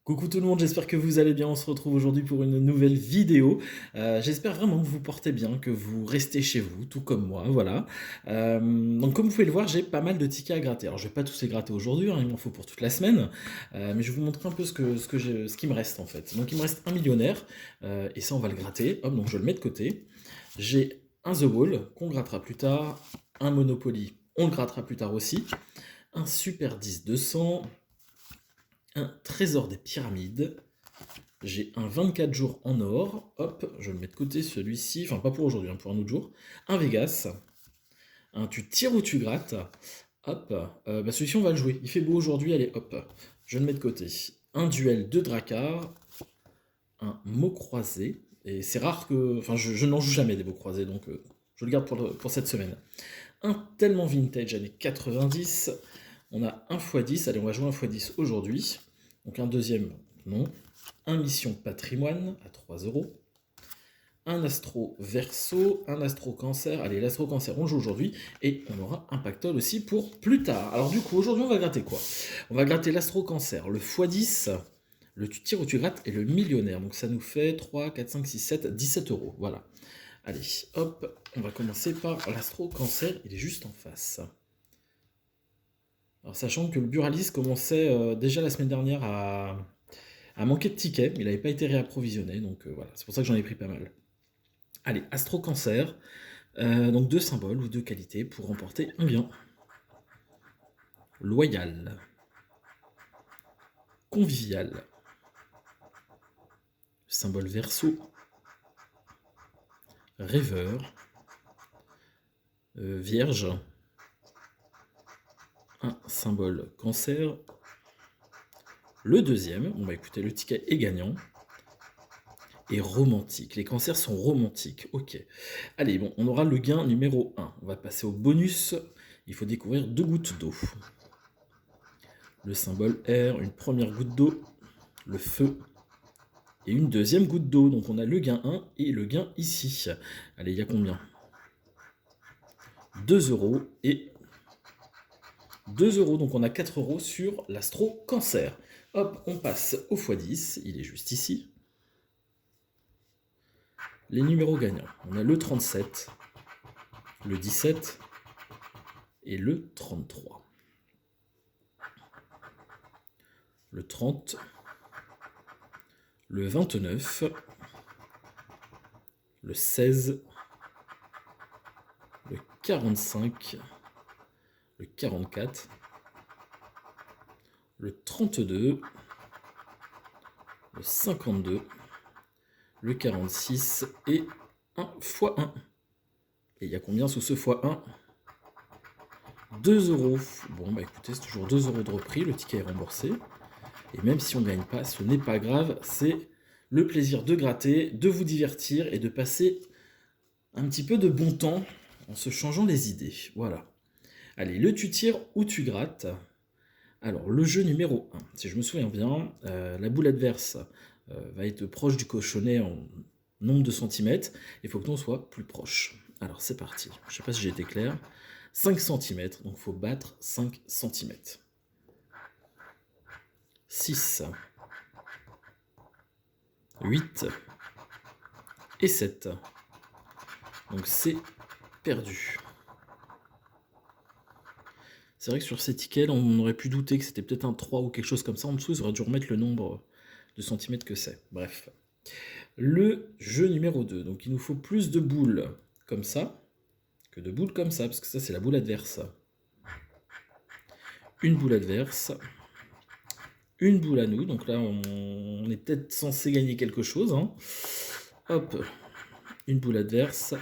Coucou tout le monde, j'espère que vous allez bien. On se retrouve aujourd'hui pour une nouvelle vidéo. J'espère vraiment que vous portez bien, que vous restez chez vous, tout comme moi, voilà. Donc comme vous pouvez le voir, j'ai pas mal de tickets à gratter. Alors je vais pas tous les gratter aujourd'hui, hein, il m'en faut pour toute la semaine. Mais je vais vous montrer un peu ce qui me reste en fait. Donc il me reste un millionnaire, et ça on va le gratter. Hop, donc je le mets de côté. J'ai un The Wall qu'on grattera plus tard. Un Monopoly, on le grattera plus tard aussi. Un Super 10 200. Un trésor des pyramides. J'ai un 24 jours en or. Hop, je le mets de côté celui-ci. Enfin, pas pour aujourd'hui, hein, pour un autre jour. Un Vegas. Un tu tires ou tu grattes. Hop. Celui-ci, on va le jouer. Il fait beau aujourd'hui. Allez, hop. Je le mets de côté. Un duel de Drakkar. Un mot croisé. Et c'est rare que. Enfin, je n'en joue jamais des mots croisés. Donc, je le garde pour cette semaine. Un tellement vintage années 90. On a un x10. Allez, on va jouer un x10 aujourd'hui. Donc, un deuxième, non. Un mission patrimoine à 3 euros. Un astro verso, un astro cancer. Allez, l'astro cancer, on joue aujourd'hui. Et on aura un pactole aussi pour plus tard. Alors, du coup, aujourd'hui, on va gratter quoi? On va gratter l'astro cancer, le x10, le tu tires ou tu grattes et le millionnaire. Donc, ça nous fait 3, 4, 5, 6, 7, 17 euros. Voilà. Allez, hop, on va commencer par l'astro cancer. Il est juste en face. Alors, sachant que le Buraliste commençait déjà la semaine dernière à manquer de tickets, il n'avait pas été réapprovisionné, donc voilà, c'est pour ça que j'en ai pris pas mal. Allez, Astro Cancer, donc deux symboles ou deux qualités pour remporter un bien. Loyal, convivial, symbole verso, rêveur, vierge, un symbole cancer. Le deuxième, bon bah écoutez, le ticket est gagnant. Et romantique. Les cancers sont romantiques. Ok. Allez, bon, on aura le gain numéro 1. On va passer au bonus. Il faut découvrir deux gouttes d'eau. Le symbole R, une première goutte d'eau, le feu, et une deuxième goutte d'eau. Donc on a le gain 1 et le gain ici. Allez, il y a combien? 2 euros et 2 euros. Donc on a 4 euros sur l'astro cancer. Hop, on passe au x10. Il est juste ici. Les numéros gagnants. On a le 37, le 17 et le 33. Le 30, le 29, le 16, le 45, le 44, le 32, le 52, le 46 et 1 x 1. Et il y a combien sous ce x 1? 2 euros. Bon, bah écoutez, c'est toujours 2 euros de repris, le ticket est remboursé. Et même si on ne gagne pas, ce n'est pas grave, c'est le plaisir de gratter, de vous divertir et de passer un petit peu de bon temps en se changeant les idées. Voilà. Allez, le tu tires ou tu grattes. Alors, le jeu numéro 1, si je me souviens bien, la boule adverse va être proche du cochonnet en nombre de centimètres. Il faut que l'on soit plus proche. Alors, c'est parti. Je ne sais pas si j'ai été clair. 5 centimètres, donc il faut battre 5 centimètres. 6, 8 et 7. Donc c'est perdu. C'est vrai que sur ces tickets, on aurait pu douter que c'était peut-être un 3 ou quelque chose comme ça. En dessous, ils auraient dû remettre le nombre de centimètres que c'est. Bref. Le jeu numéro 2. Donc il nous faut plus de boules comme ça que de boules comme ça, parce que ça c'est la boule adverse. Une boule adverse. Une boule à nous. Donc là, on est peut-être censé gagner quelque chose. Hein. Hop. Une boule adverse.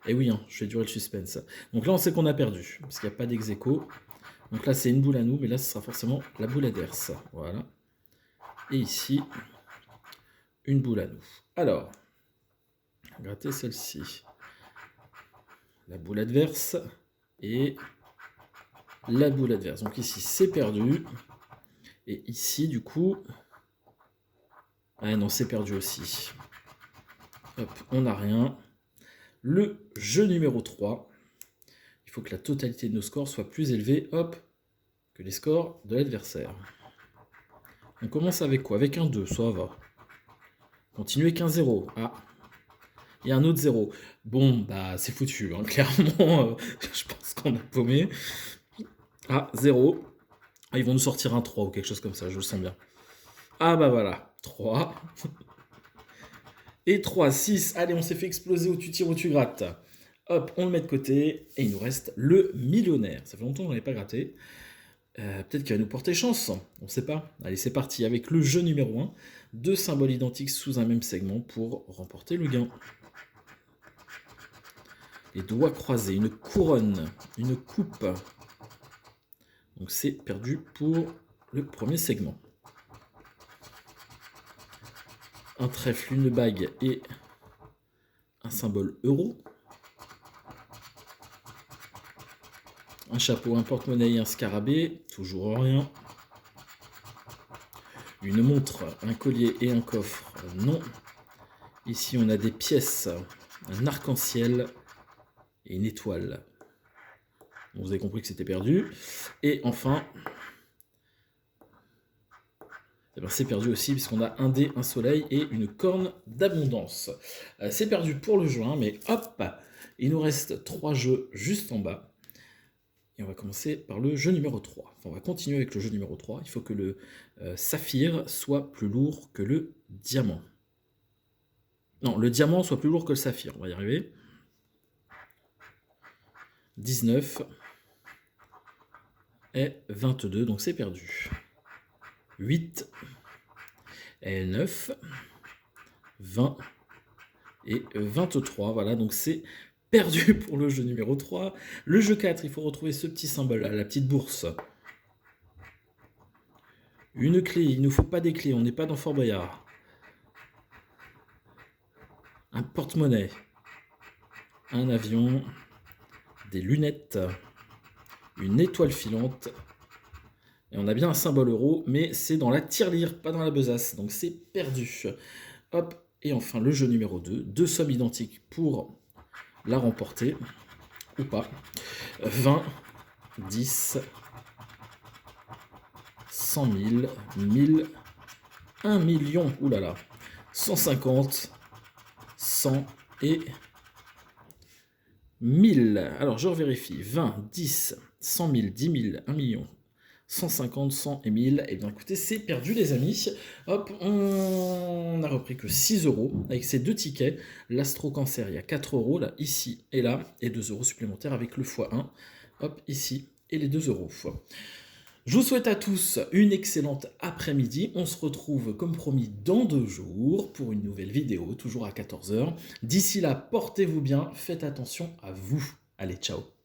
Et oui, hein, je fais durer le suspense. Donc là, on sait qu'on a perdu, parce qu'il n'y a pas d'ex-aequo. Donc là, c'est une boule à nous, mais là, ce sera forcément la boule adverse. Voilà. Et ici, une boule à nous. Alors, gratter celle-ci. La boule adverse et la boule adverse. Donc ici, c'est perdu. Et ici, du coup... Ah non, c'est perdu aussi. Hop, on n'a rien. Le jeu numéro 3. Il faut que la totalité de nos scores soit plus élevée, hop, que les scores de l'adversaire. On commence avec quoi? Avec un 2, ça va. Continuer avec un 0. Ah. Et un autre 0. Bon, bah c'est foutu, hein. Clairement, je pense qu'on a paumé. Ah, 0. Ah, ils vont nous sortir un 3 ou quelque chose comme ça, je le sens bien. Ah bah voilà, 3. Et 3, 6. Allez, on s'est fait exploser où tu tires, où tu grattes. Hop, on le met de côté. Et il nous reste le millionnaire. Ça fait longtemps qu'on n'avait pas gratté. Peut-être qu'il va nous porter chance. On ne sait pas. Allez, c'est parti avec le jeu numéro 1. 2 symboles identiques sous un même segment pour remporter le gain. Les doigts croisés, une couronne, une coupe. Donc c'est perdu pour le premier segment. Un trèfle, une bague et un symbole euro. Un chapeau, un porte-monnaie et un scarabée, toujours rien. Une montre, un collier et un coffre, non. Ici on a des pièces, un arc-en-ciel et une étoile. Bon, vous avez compris que c'était perdu. Et enfin, eh ben, c'est perdu aussi puisqu'on a un dé, un soleil et une corne d'abondance. C'est perdu pour le jeu 1, mais hop, il nous reste 3 jeux juste en bas. Et on va commencer par le jeu numéro 3. Enfin, on va continuer avec le jeu numéro 3. Il faut que le saphir soit plus lourd que le diamant. Non, le diamant soit plus lourd que le saphir. On va y arriver. 19 et 22, donc c'est perdu. 8 et 9, 20 et 23. Voilà, donc c'est perdu pour le jeu numéro 3. Le jeu 4, il faut retrouver ce petit symbole là, la petite bourse. Une clé, il ne nous faut pas des clés, on n'est pas dans Fort Boyard. Un porte-monnaie. Un avion. Des lunettes. Une étoile filante. Et on a bien un symbole euro, mais c'est dans la tirelire, pas dans la besace. Donc c'est perdu. Hop, et enfin le jeu numéro 2. 2 sommes identiques pour la remporter. Ou pas. 20, 10, 100 000, 1000, 1 million, oulala, 150, 100 et 1000. Alors je revérifie, 20, 10, 100 000, 10 000, 1 million, 150, 100 et 1000. Et bien écoutez, c'est perdu les amis. Hop, on a repris que 6 euros avec ces 2 tickets. L'astro-cancer, il y a 4 euros là, ici et là, et 2 euros supplémentaires avec le x1. Hop, ici, et les 2 euros. Je vous souhaite à tous une excellente après-midi. On se retrouve comme promis dans 2 jours pour une nouvelle vidéo, toujours à 14 h. D'ici là, portez-vous bien, faites attention à vous. Allez, ciao.